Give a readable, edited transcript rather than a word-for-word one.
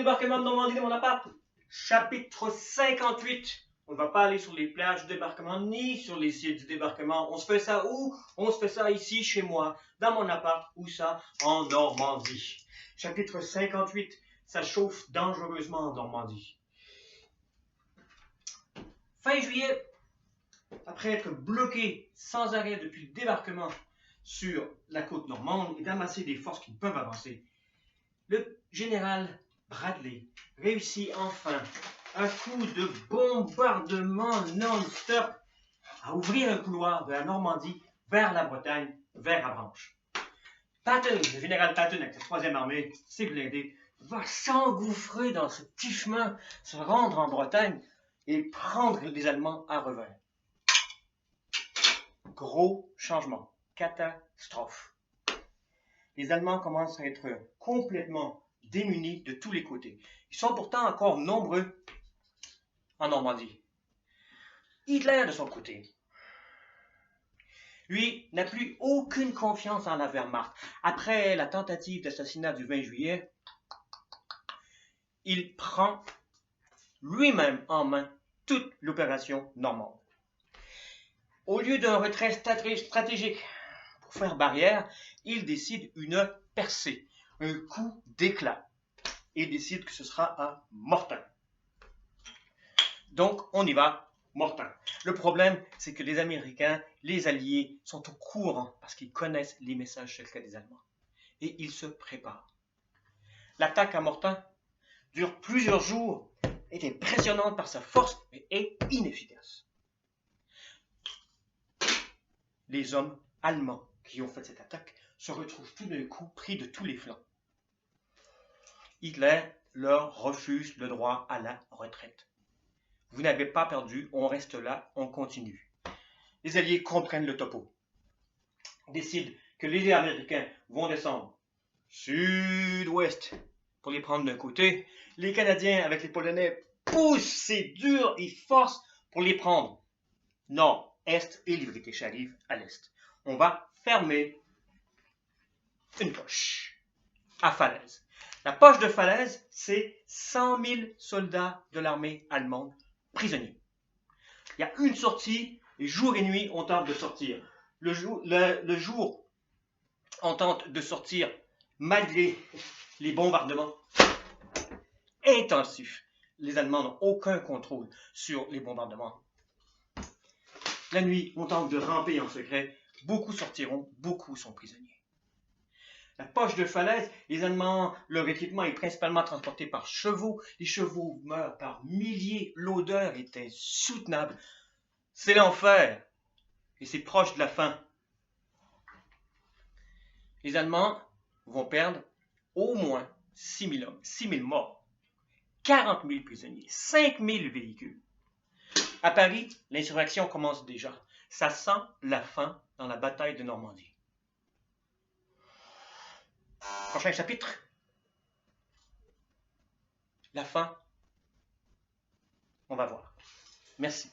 débarquement de Normandie de mon appart. Chapitre 58. On ne va pas aller sur les plages du débarquement ni sur les sites du débarquement. On se fait ça où? On se fait ça ici, chez moi, dans mon appart. Où ça? En Normandie. Chapitre 58. Ça chauffe dangereusement en Normandie. Fin juillet, après être bloqué sans arrêt depuis le débarquement sur la côte normande et d'amasser des forces qui ne peuvent avancer, le général Bradley réussit enfin un coup de bombardement non-stop à ouvrir un couloir de la Normandie vers la Bretagne, vers Avranches. Patton, le général Patton avec sa 3e armée, ses blindés, va s'engouffrer dans ce petit chemin, se rendre en Bretagne et prendre les Allemands à revers. Gros changement, catastrophe. Les Allemands commencent à être complètement démunis de tous les côtés. Ils sont pourtant encore nombreux en Normandie. Hitler, de son côté, lui, n'a plus aucune confiance en la Wehrmacht. Après la tentative d'assassinat du 20 juillet, il prend lui-même en main toute l'opération normande. Au lieu d'un retrait stratégique pour faire barrière, il décide une percée, un coup d'éclat. Il décide que ce sera à Mortain. Donc, on y va, Mortain. Le problème, c'est que les Américains, les Alliés, sont au courant parce qu'ils connaissent les messages secrets des Allemands. Et ils se préparent. L'attaque à Mortain dure plusieurs jours, est impressionnante par sa force, mais est inefficace. Les hommes allemands qui ont fait cette attaque se retrouvent tout d'un coup pris de tous les flancs. Hitler leur refuse le droit à la retraite. Vous n'avez pas perdu, on reste là, on continue. Les Alliés comprennent le topo, décident que les Américains vont descendre sud-ouest pour les prendre d'un côté. Les Canadiens avec les Polonais poussent, c'est dur, ils forcent pour les prendre nord-est et les British arrivent à l'est. On va fermer une poche à Falaise. La poche de Falaise, c'est 100 000 soldats de l'armée allemande prisonniers. Il y a une sortie, et jour et nuit, on tente de sortir. Le jour, on tente de sortir malgré les bombardements intensifs. Les Allemands n'ont aucun contrôle sur les bombardements. La nuit, on tente de ramper en secret. Beaucoup sortiront, beaucoup sont prisonniers. La poche de Falaise, les Allemands, leur équipement est principalement transporté par chevaux. Les chevaux meurent par milliers. L'odeur est insoutenable. C'est l'enfer. Et c'est proche de la fin. Les Allemands vont perdre au moins 6 000 hommes, 6 000 morts, 40 000 prisonniers, 5 000 véhicules. À Paris, l'insurrection commence déjà. Ça sent la fin dans la bataille de Normandie. Prochain chapitre. La fin. On va voir. Merci.